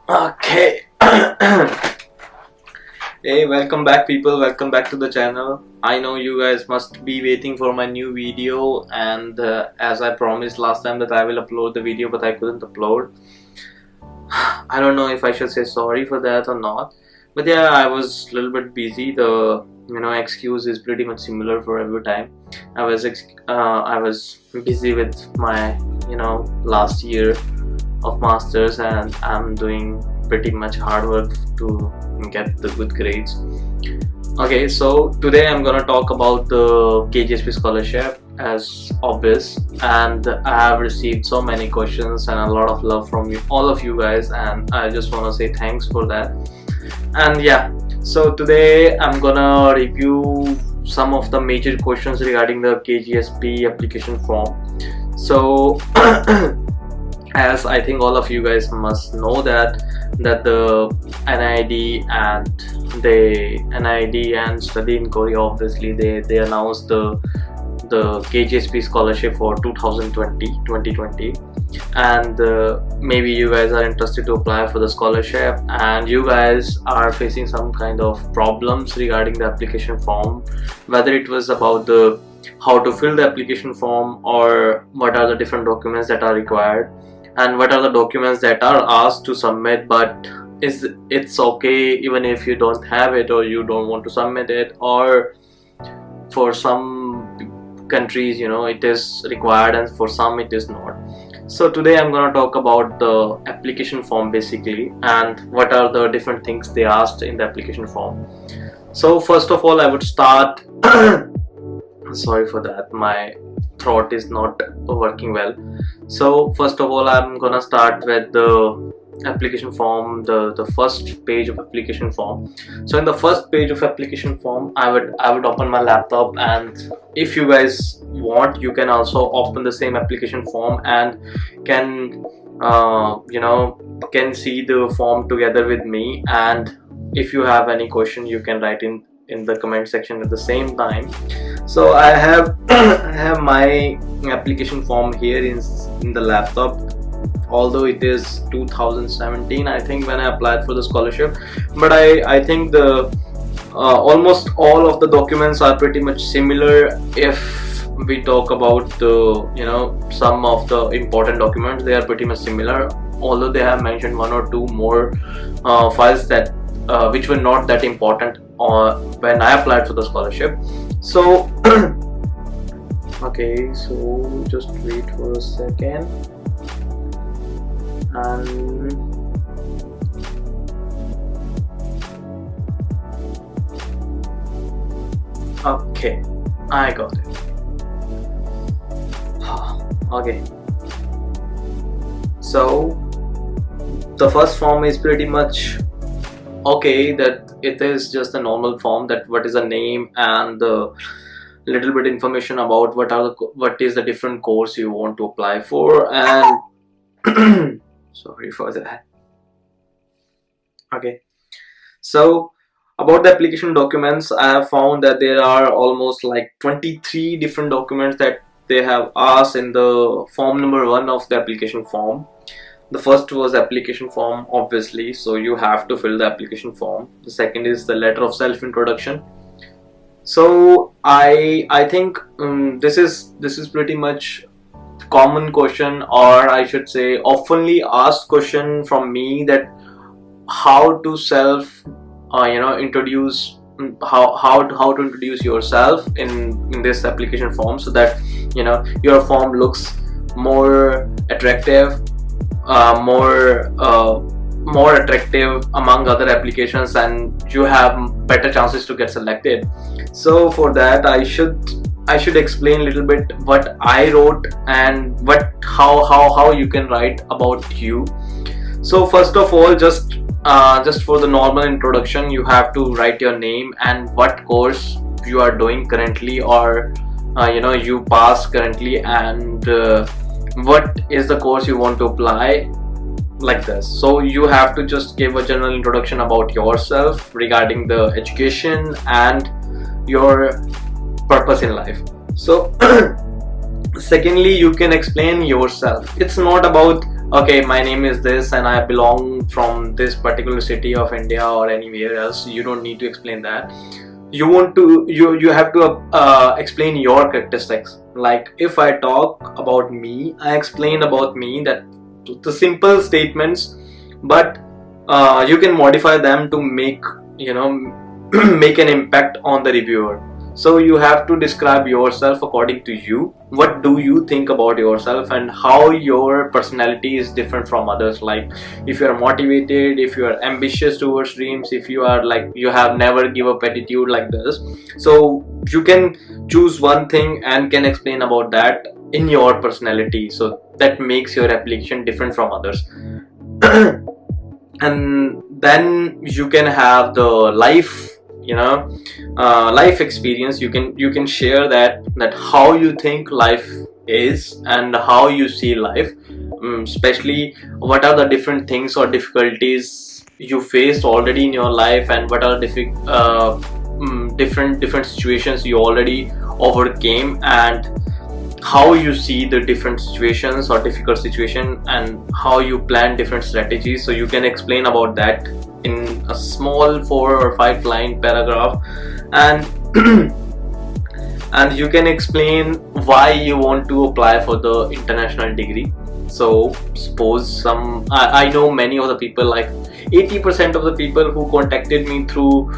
Okay. Hey, welcome back, people. Welcome back to the channel. I know you guys must be waiting for my new video, and as I promised last time that I will upload the video, but I couldn't upload. I don't know if I should say sorry for that or not, but yeah, I was a little bit busy. The excuse is pretty much similar for every time. I was busy with my last year of masters, and I'm doing pretty much hard work to get the good grades. Okay, so today I'm gonna talk about the Kgsp Scholarship, as obvious, and I have received so many questions and a lot of love from you, all of you guys, and I just want to say thanks for that. And yeah, so today I'm gonna review some of the major questions regarding the Kgsp application form. So as I think all of you guys must know that the NID and Study in Korea, obviously they announced the Kgsp Scholarship for 2020, and maybe you guys are interested to apply for the scholarship, and you guys are facing some kind of problems regarding the application form, whether it was about the how to fill the application form, or what are the different documents that are required, and what are the documents that are asked to submit, but it's okay even if you don't have it or you don't want to submit it, or for some countries it is required and for some it is not. So today I'm gonna talk about the application form basically, and what are the different things they asked in the application form. So first of all, I would start sorry for that, my throat is not working well. So first of all, I'm gonna start with the application form, the first page of application form. So in the first page of application form, I would open my laptop, and if you guys want, you can also open the same application form and can can see the form together with me, and if you have any question you can write in the comment section at the same time. So I have I have my application form here in the laptop, although it is 2017 I think when I applied for the scholarship, but I think the almost all of the documents are pretty much similar. If we talk about the some of the important documents, they are pretty much similar, although they have mentioned one or two more files that which were not that important when I applied for the scholarship. So okay, so just wait for a second. And okay, I got it. Okay, so the first form is pretty much okay, that it is just a normal form, that what is the name and the little bit information about what is the different course you want to apply for, and sorry for that. Okay, so about the application documents, I have found that there are almost like 23 different documents that they have asked in the form number 1 of the application form. The first was application form, obviously, so you have to fill the application form. The second is the letter of self introduction. So I think this is pretty much common question, or I should say oftenly asked question from me, that how to self introduce, how to introduce yourself in this application form, so that your form looks more attractive, more attractive among other applications, and you have better chances to get selected. So for that, I should explain a little bit what I wrote and how you can write about you. So first of all, just for the normal introduction, you have to write your name and what course you are doing currently, or you passed currently, and what is the course you want to apply, like this. So you have to just give a general introduction about yourself regarding the education and your purpose in life. So secondly, you can explain yourself. It's not about, okay, my name is this and I belong from this particular city of India or anywhere else. You don't need to explain that. You have to explain your characteristics. Like if I talk about me, I explain about me, that the simple statements, but you can modify them to make, make an impact on the reviewer. So you have to describe yourself according to you. What do you think about yourself and how your personality is different from others? Like if you are motivated, if you are ambitious towards dreams, if you are like you have never give up attitude, like this. So you can choose one thing and can explain about that in your personality. So that makes your application different from others. And then you can have the life, life experience. You can share that how you think life is and how you see life, especially what are the different things or difficulties you faced already in your life, and what are different situations you already overcame, and how you see the different situations or difficult situation, and how you plan different strategies. So you can explain about that in a small 4 or 5 line paragraph, and and you can explain why you want to apply for the international degree. So suppose I know many of the people, like 80% of the people who contacted me through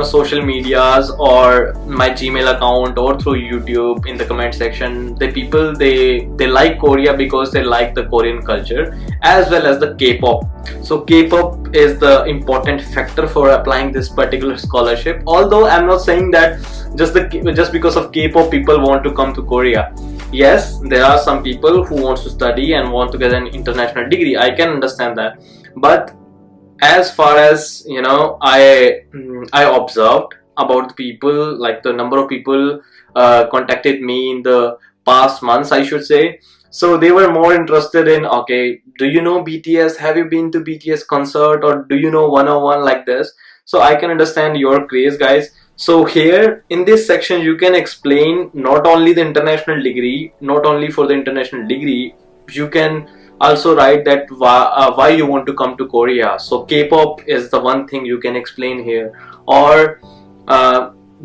social medias or my Gmail account or through YouTube in the comment section, they like Korea because they like the Korean culture as well as the K-pop. So K-pop is the important factor for applying this particular scholarship. Although I'm not saying that just because of K-pop people want to come to Korea. Yes, there are some people who want to study and want to get an international degree. I can understand that, but as far as I observed about the people, like the number of people contacted me in the past months, I should say. So they were more interested in, okay, do you know BTS? Have you been to BTS concert? Or do you know 101, like this? So I can understand your craze, guys. So here in this section you can explain not only the international degree, not only for the international degree, you can also write that why you want to come to Korea. So K-pop is the one thing you can explain here, or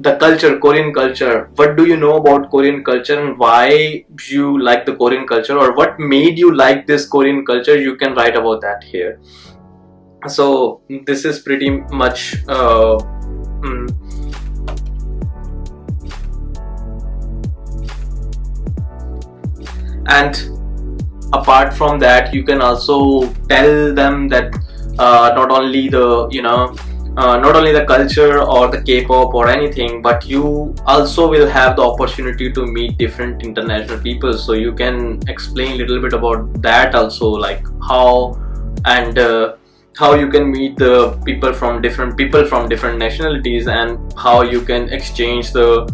the culture, Korean culture. What do you know about Korean culture and why you like the Korean culture, or what made you like this Korean culture? You can write about that here. So this is pretty much and apart from that, you can also tell them that not only the culture or the K-pop or anything, but you also will have the opportunity to meet different international people. So you can explain a little bit about that also, like how you can meet the people from different nationalities, and how you can exchange the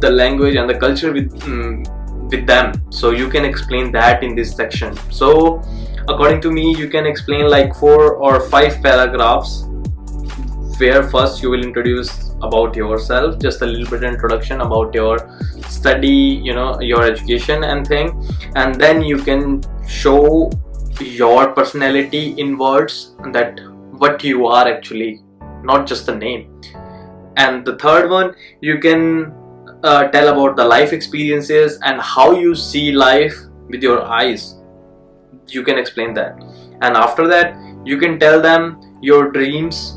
language and the culture with them. So you can explain that in this section. So according to me, you can explain like 4 or 5 paragraphs, where first you will introduce about yourself, just a little bit introduction about your study, your education and thing, and then you can show your personality in words, that what you are actually, not just the name. And the third one, you can tell about the life experiences and how you see life with your eyes. You can explain that, and after that you can tell them your dreams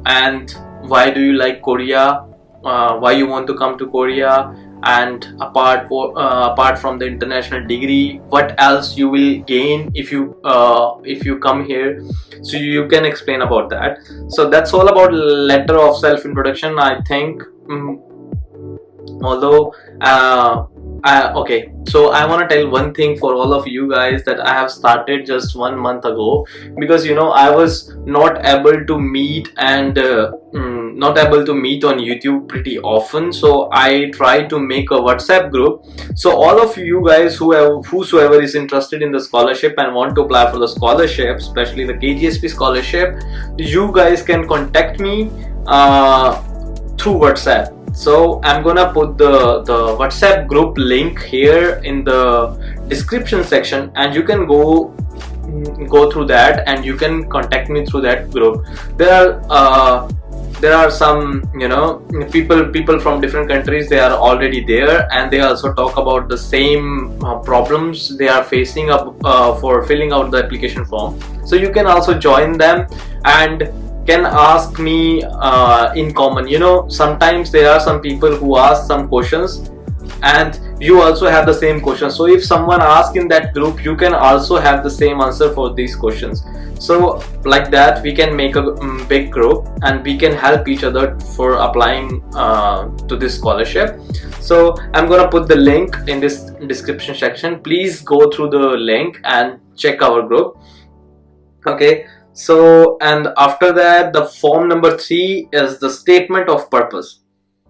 and why do you like Korea, why you want to come to Korea, and apart from the international degree, what else you will gain if you come here. So you can explain about that. So that's all about letter of self-introduction, I think. Although okay, so I want to tell one thing for all of you guys, that I have started just 1 month ago, because I was not able to meet and not able to meet on YouTube pretty often. So I tried to make a WhatsApp group. So all of you guys whosoever is interested in the scholarship and want to apply for the scholarship, especially the Kgsp Scholarship, you guys can contact me through WhatsApp. So I'm gonna put the WhatsApp group link here in the description section, and you can go go through that, and you can contact me through that group. There are some, you know, people from different countries. They are already there, and they also talk about the same problems they are facing up for filling out the application form. So you can also join them and can ask me in common. You know, sometimes there are some people who ask some questions and you also have the same question. So if someone asks in that group, you can also have the same answer for these questions. So like that we can make a big group, and we can help each other for applying to this scholarship. So I'm gonna put the link in this description section. Please go through the link and check our group. Okay, so and after that, the form number 3 is the statement of purpose.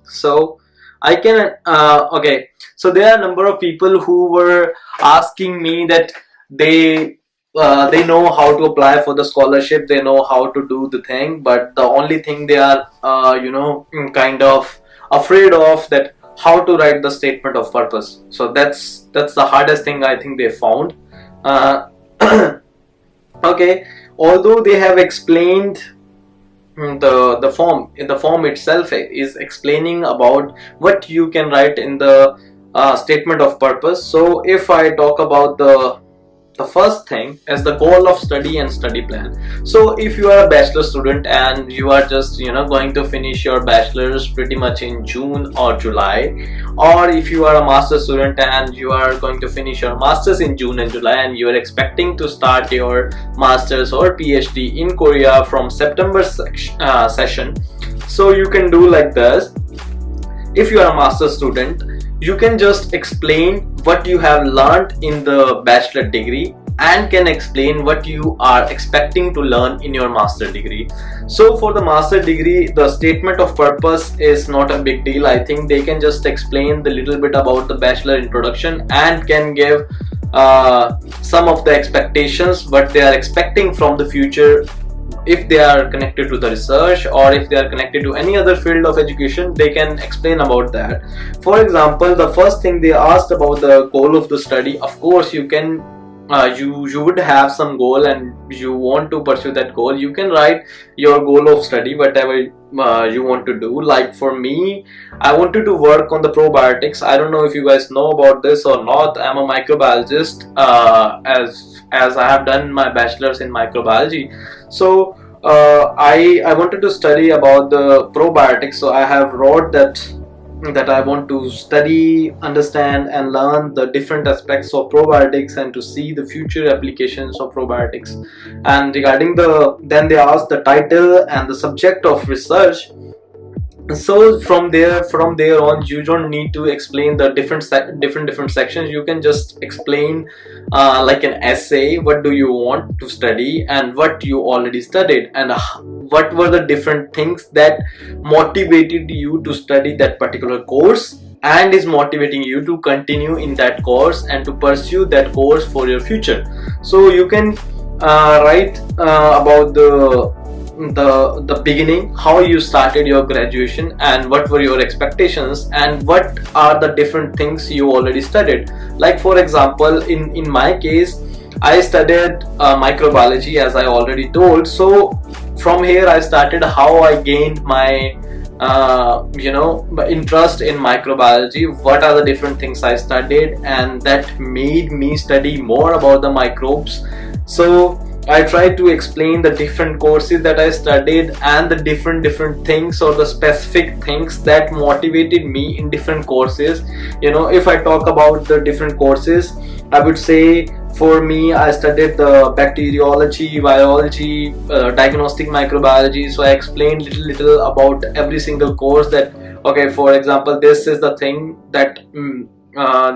So I can okay, so there are a number of people who were asking me that they know how to apply for the scholarship, they know how to do the thing, but the only thing they are you know, kind of afraid of, that how to write the statement of purpose. So that's the hardest thing I think they found. Okay, although they have explained the form, in the form itself is explaining about what you can write in the statement of purpose. So if I talk about the first thing is the goal of study and study plan. So if you are a bachelor student and you are just, you know, going to finish your bachelor's pretty much in June or July, or if you are a master student and you are going to finish your masters in June and July, and you are expecting to start your masters or PhD in Korea from September session, so you can do like this. If you are a master student, you can just explain what you have learned in the bachelor degree and can explain what you are expecting to learn in your master degree. So for the master degree, the statement of purpose is not a big deal. I think they can just explain the little bit about the bachelor introduction and can give some of the expectations what they are expecting from the future. If they are connected to the research or if they are connected to any other field of education, they can explain about that. For example, the first thing they asked about the goal of the study. Of course, you can you would have some goal and you want to pursue that goal. You can write your goal of study, whatever you want to do. Like for me, I wanted to work on the probiotics. I don't know if you guys know about this or not. I'm a microbiologist, as I have done my bachelor's in microbiology. So I wanted to study about the probiotics. So I have wrote that I want to study, understand and learn the different aspects of probiotics and to see the future applications of probiotics. And regarding then they asked the title and the subject of research. So from there on, you don't need to explain the different sections. You can just explain like an essay, what do you want to study and what you already studied, and what were the different things that motivated you to study that particular course and is motivating you to continue in that course and to pursue that course for your future. So you can write about the beginning, how you started your graduation and what were your expectations and what are the different things you already studied. Like for example, in my case, I studied microbiology, as I already told. So from here I started how I gained my you know, interest in microbiology, what are the different things I studied, and that made me study more about the microbes. So I tried to explain the different courses that I studied and the different things or the specific things that motivated me in different courses. You know, if I talk about the different courses, I would say for me, I studied the bacteriology, virology, diagnostic microbiology. So I explained little about every single course that, okay, for example, this is the thing that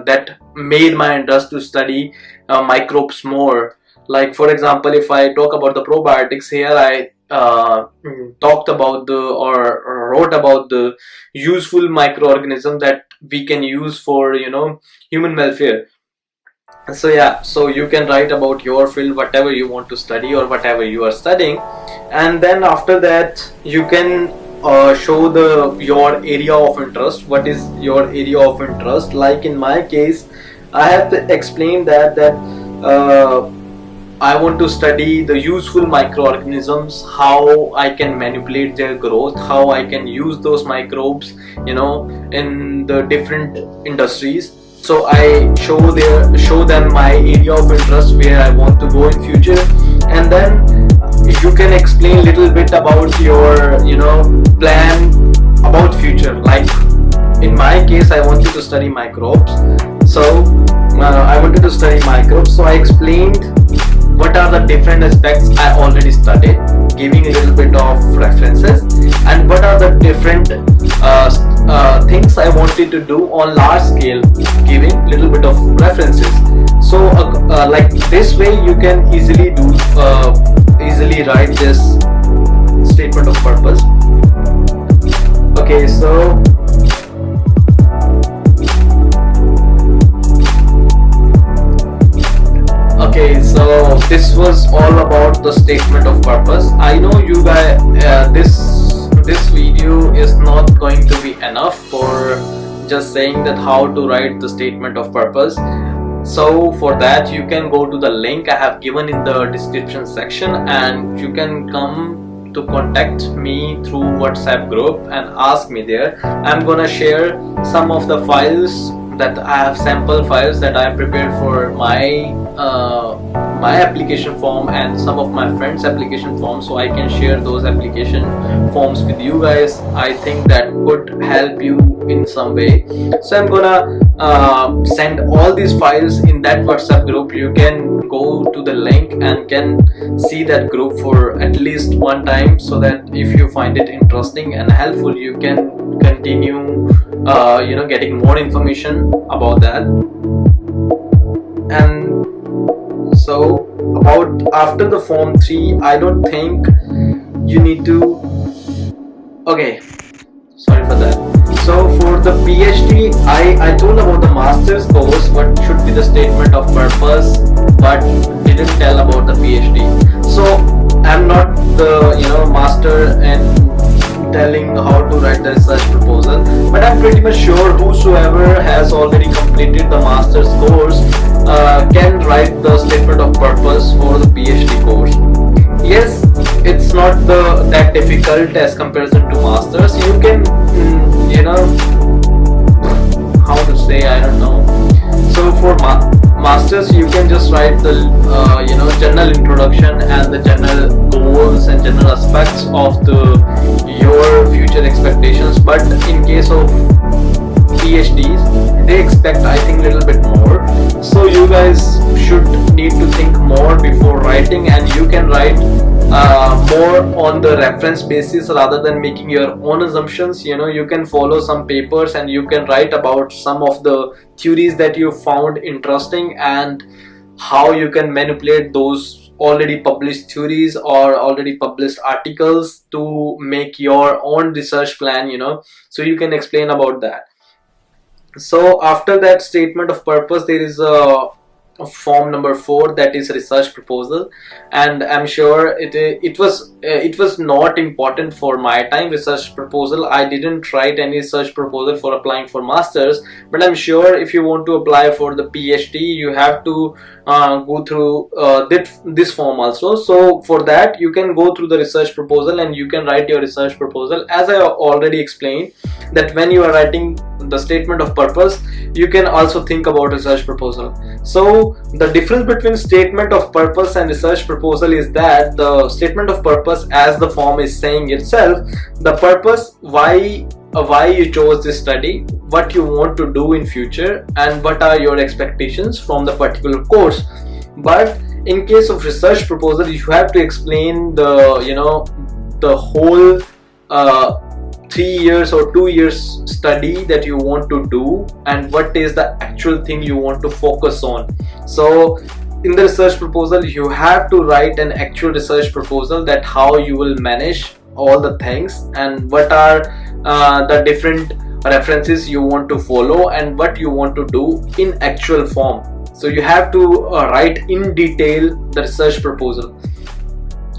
that made my interest to study microbes more. Like for example, if I talk about the probiotics, here I talked about or wrote about the useful microorganism that we can use for, you know, human welfare. So yeah, so you can write about your field, whatever you want to study or whatever you are studying, and then after that you can show your area of interest. What is your area of interest? Like in my case, I have to explain that I want to study the useful microorganisms, how I can manipulate their growth, how I can use those microbes, in the different industries. So I show them my area of interest where I want to go in future, and then you can explain little bit about your plan about future. Like in my case, I wanted to study microbes, so I wanted to study microbes. So I explained what are the different aspects I already studied, giving a little bit of references, and what are the different things I wanted to do on large scale, giving little bit of references. So like this way you can easily write this statement of purpose. Okay, so this was all about the statement of purpose. I know you guys, this video is not going to be enough for just saying that how to write the statement of purpose. So for that you can go to the link I have given in the description section, and you can come to contact me through WhatsApp group and ask me there. I'm gonna share some of the files that I have, sample files that I prepared for my application form and some of my friends' application forms, so I can share those application forms with you guys. I think that could help you in some way. So I'm gonna send all these files in that WhatsApp group. You can go to the link and can see that group for at least one time, so that if you find it interesting and helpful, you can continue getting more information about that. And so about after the form 3, I don't think you need to, okay, sorry for that. So for the PhD, I told about the master's course what should be the statement of purpose, but didn't tell about the PhD. So I'm not the master in telling how to write the research proposal, but I'm pretty much sure whosoever has already completed the master's course can write the statement of purpose for the PhD course. Yes, it's not that difficult as comparison to masters. You can how to say, I don't know. So for masters you can just write the general introduction and the general goals and general aspects of your future expectations, but in case of PhDs they expect, I think, little bit more. So you guys should need to think more before writing, and you can write more on the reference basis rather than making your own assumptions. You can follow some papers and you can write about some of the theories that you found interesting and how you can manipulate those already published theories or already published articles to make your own research plan, so you can explain about that. So after that statement of purpose, there is a form number 4, that is research proposal. And I'm sure it was not important for my time, research proposal. I didn't write any research proposal for applying for masters, but I'm sure if you want to apply for the PhD you have to go through this form also. So for that you can go through the research proposal and you can write your research proposal. As I already explained, that when you are writing the statement of purpose, you can also think about research proposal. So the difference between statement of purpose and research proposal is that the statement of purpose, as the form is saying itself, the purpose, why you chose this study, what you want to do in future, and what are your expectations from the particular course. But in case of research proposal, you have to explain the whole 3 years or 2 years study that you want to do, and what is the actual thing you want to focus on. So in the research proposal you have to write an actual research proposal, that how you will manage all the things and what are the different references you want to follow and what you want to do in actual form. So you have to write in detail the research proposal.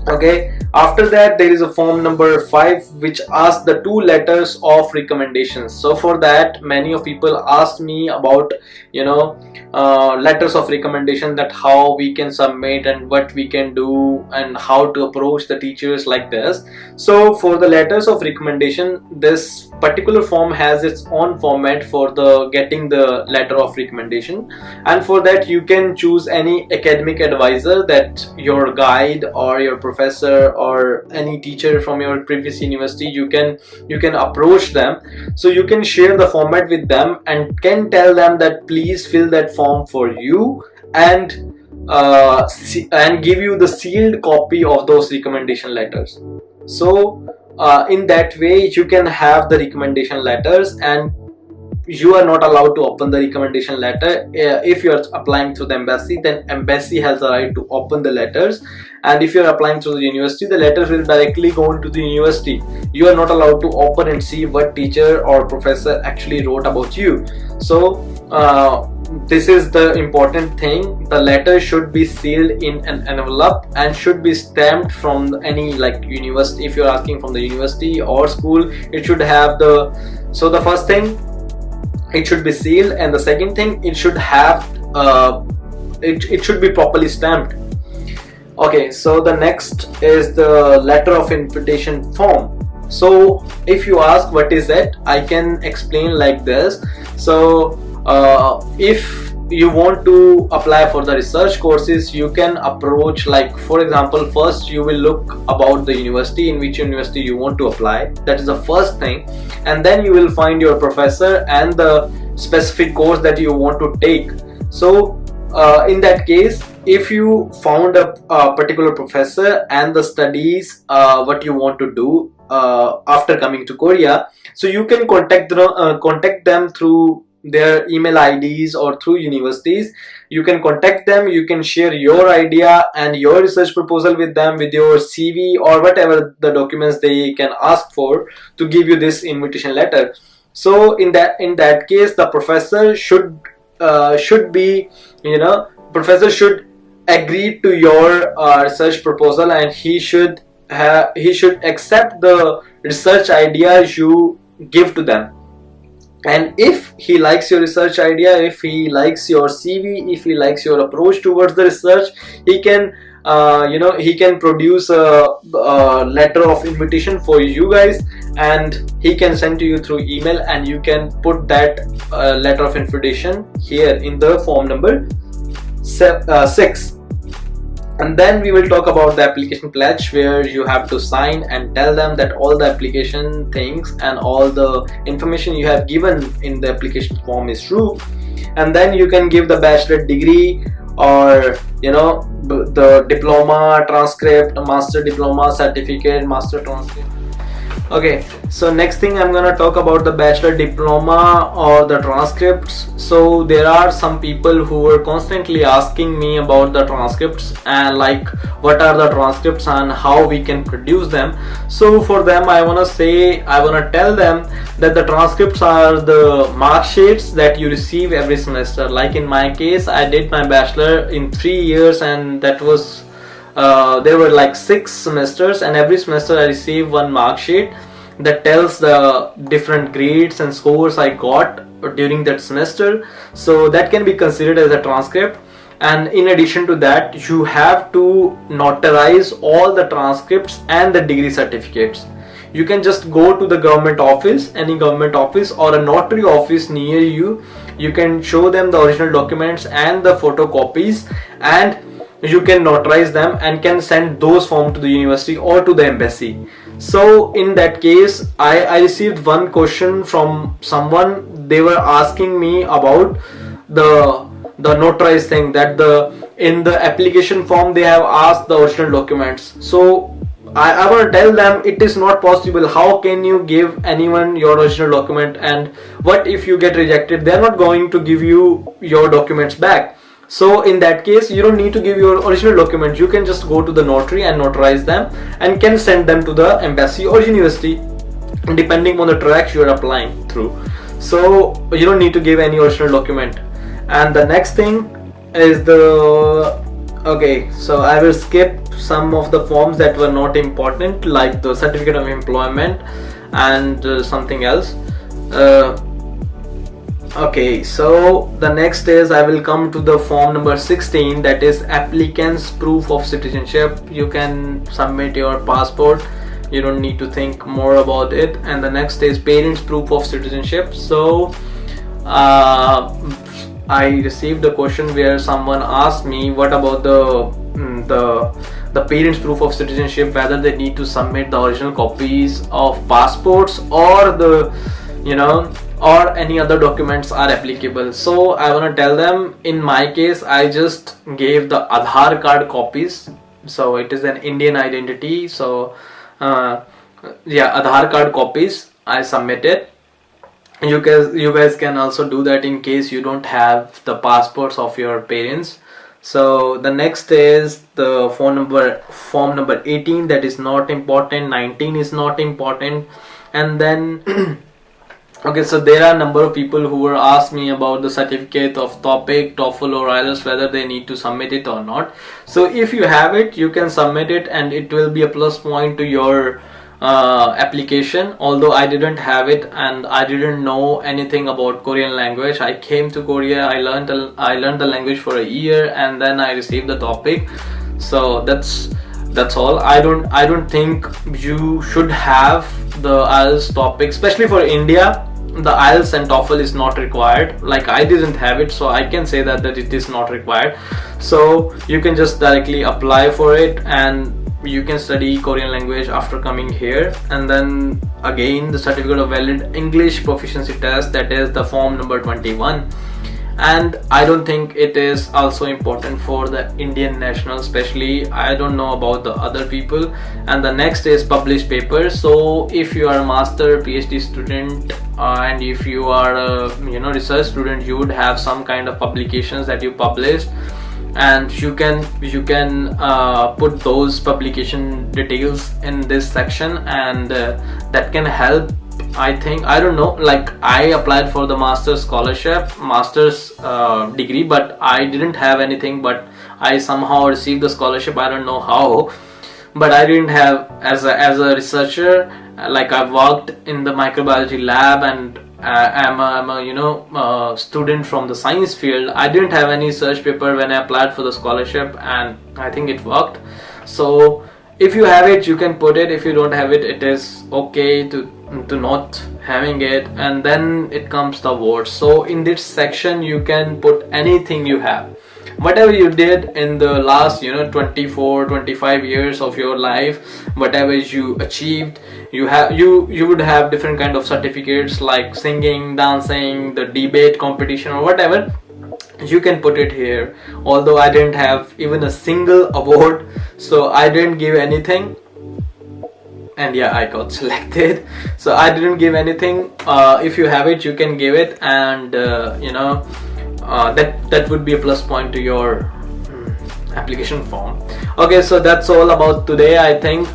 Okay, after that there is a form number 5 which asks the 2 letters of recommendations. So for that, many of people asked me about, you know, letters of recommendation, that how we can submit and what we can do and how to approach the teachers like this. So for the letters of recommendation, this particular form has its own format for the getting the letter of recommendation, and for that you can choose any academic advisor, that your guide or your professor or any teacher from your previous university. You can approach them, so you can share the format with them and can tell them that please fill that form for you, and give you the sealed copy of those recommendation letters. So in that way you can have the recommendation letters, and you are not allowed to open the recommendation letter. If you are applying through the embassy, then embassy has the right to open the letters, and if you are applying through the university, the letters will directly go into the university. You are not allowed to open and see what teacher or professor actually wrote about you. So this is the important thing. The letter should be sealed in an envelope and should be stamped from any like university. If you're asking from the university or school, it should have the, so the first thing, it should be sealed, and the second thing, it should have it should be properly stamped. Okay, so the next is the letter of invitation form. So if you ask what is that, I can explain like this. So if you want to apply for the research courses, you can approach, like for example, first you will look about the university, in which university you want to apply. That is the first thing, and then you will find your professor and the specific course that you want to take. So in that case, if you found a particular professor and the studies what you want to do after coming to Korea, so you can contact them through their email IDs or through universities. You can contact them, you can share your idea and your research proposal with them, with your CV or whatever the documents they can ask for to give you this invitation letter. So in that case, the professor should be, professor should agree to your research proposal, and he should accept the research idea you give to them. And if he likes your research idea, if he likes your CV, if he likes your approach towards the research, he can he can produce a letter of invitation for you guys, and he can send to you through email, and you can put that letter of invitation here in the form number 6. And then we will talk about the application pledge, where you have to sign and tell them that all the application things and all the information you have given in the application form is true. And then you can give the bachelor degree, or the diploma transcript, master diploma certificate, master transcript. Okay, so next thing I'm gonna talk about the bachelor diploma or the transcripts. So there are some people who were constantly asking me about the transcripts and like what are the transcripts and how we can produce them. So for them I wanna tell them that the transcripts are the mark sheets that you receive every semester. Like in my case, I did my bachelor in 3 years, and that was there were like 6 semesters, and every semester I received one mark sheet that tells the different grades and scores I got during that semester. So that can be considered as a transcript. And in addition to that, you have to notarize all the transcripts and the degree certificates. You can just go to the government office, any government office or a notary office near you. You can show them the original documents and the photocopies, and you can notarize them and can send those forms to the university or to the embassy. So in that case, I received one question from someone. They were asking me about the notarized thing, that in the application form they have asked the original documents. So I want to tell them it is not possible. How can you give anyone your original document, and what if you get rejected? They are not going to give you your documents back. So in that case, you don't need to give your original documents. You can just go to the notary and notarize them and can send them to the embassy or university, depending on the track you are applying through. So you don't need to give any original document. And the next thing is the Okay, so I will skip some of the forms that were not important, like the certificate of employment and something else. Okay, so the next is I will come to the form number 16, that is applicant's proof of citizenship. You can submit your passport, you don't need to think more about it. And the next is parents proof of citizenship. So I received a question where someone asked me what about the parents proof of citizenship, whether they need to submit the original copies of passports or the or any other documents are applicable. So I want to tell them, in my case I just gave the Aadhaar card copies, so it is an Indian identity. So yeah, Aadhaar card copies I submitted. You guys can also do that in case you don't have the passports of your parents. So the next is the form number 18, that is not important. 19 is not important. And then okay, so there are a number of people who were asked me about the certificate of TOEIC, TOEFL or Ielts, whether they need to submit it or not. So if you have it, you can submit it and it will be a plus point to your application. Although I didn't have it and I didn't know anything about Korean language. I came to Korea, I learned the language for a year and then I received the TOEIC. So that's all. I don't think you should have the Ielts TOEIC, especially for India. The Ielts and TOEFL is not required. Like, I didn't have it, so I can say that it is not required. So you can just directly apply for it and you can study Korean language after coming here. And then again, the certificate of valid English proficiency test, that is the form number 21. And I don't think it is also important for the Indian national, especially. I don't know about the other people. And the next is published papers. So if you are a master, PhD student, and if you are a research student, you would have some kind of publications that you published, and you can put those publication details in this section, and that can help. I think, I don't know, like, I applied for the master's degree, but I didn't have anything, but I somehow received the scholarship. I don't know how, but I didn't have, as a researcher, like, I worked in the microbiology lab and I'm a student from the science field. I didn't have any research paper when I applied for the scholarship, and I think it worked. So if you have it, you can put it. If you don't have it, it is okay to not having it. And then it comes the awards. So in this section you can put anything you have, whatever you did in the last 24-25 years of your life, whatever you achieved. You would have different kind of certificates, like singing, dancing, the debate competition or whatever. You can put it here. Although I didn't have even a single award, so I didn't give anything. And yeah, I got selected, so I didn't give anything. If you have it, you can give it, and that would be a plus point to your application form. Okay, so that's all about today. I think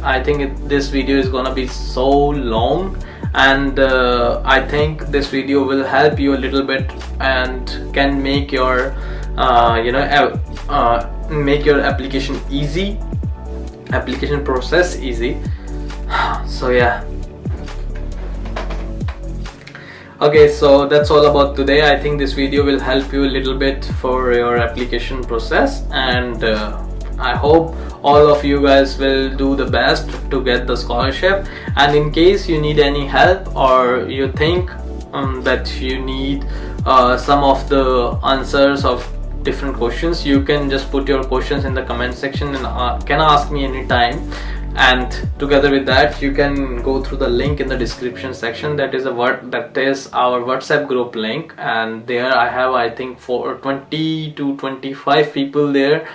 this video is gonna be so long, and I think this video will help you a little bit and can make your make your application process easy. So yeah, okay, so that's all about today. I think this video will help you a little bit for your application process, and I hope all of you guys will do the best to get the scholarship. And in case you need any help, or you think that you need some of the answers of different questions, you can just put your questions in the comment section and can ask me anytime. And together with that, you can go through the link in the description section. That is our WhatsApp group link, and there I have, I think, 20 to 25 people there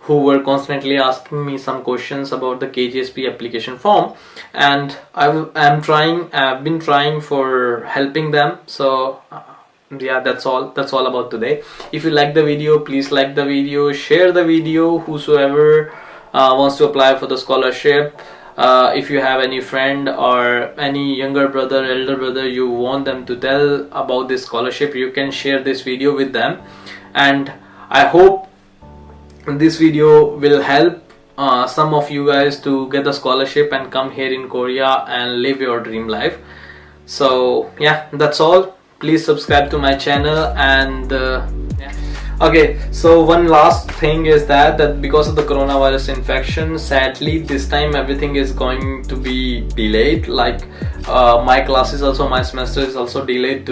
who were constantly asking me some questions about the Kgsp application form, and I've been trying for helping them. So yeah, that's all about today. If you like the video, please like the video, share the video, whosoever wants to apply for the scholarship. If you have any friend or any younger brother, elder brother, you want them to tell about this scholarship, you can share this video with them. And I hope this video will help some of you guys to get the scholarship and come here in Korea and live your dream life. So yeah, that's all. Please subscribe to my channel. And okay, so one last thing is that because of the coronavirus infection, sadly this time everything is going to be delayed. Like my classes also, my semester is also delayed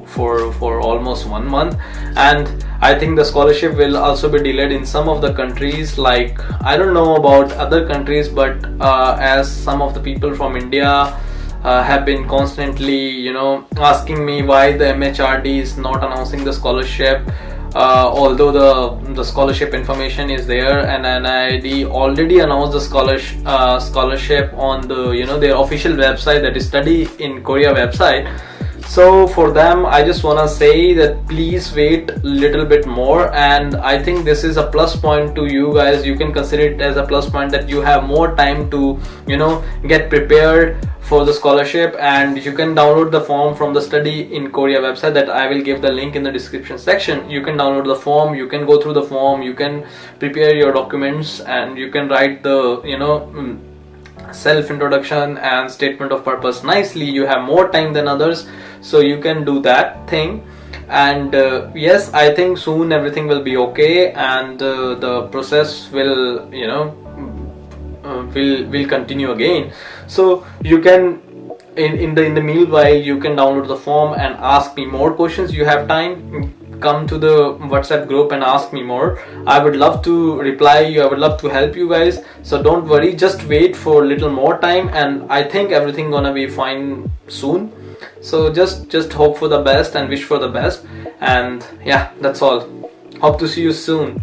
for almost 1 month, and I think the scholarship will also be delayed in some of the countries. Like I don't know about other countries, but as some of the people from India have been constantly asking me why the MHRD is not announcing the scholarship, although the scholarship information is there, and NID already announced the scholarship on the their official website, that is Study in Korea website. So for them, I just wanna say that please wait a little bit more, and I think this is a plus point to you guys. You can consider it as a plus point that you have more time to get prepared for the scholarship, and you can download the form from the Study in Korea website, that I will give the link in the description section. You can download the form, you can go through the form, you can prepare your documents, and you can write the self-introduction and statement of purpose nicely. You have more time than others, so you can do that thing. And yes, I think soon everything will be okay, and the process will will continue again. So you can in the meanwhile, you can download the form and ask me more questions. You have time, come to the WhatsApp group and ask me more. I would love to reply you, I would love to help you guys. So don't worry, just wait for a little more time, and I think everything gonna be fine soon. So just hope for the best and wish for the best. And yeah, that's all. Hope to see you soon.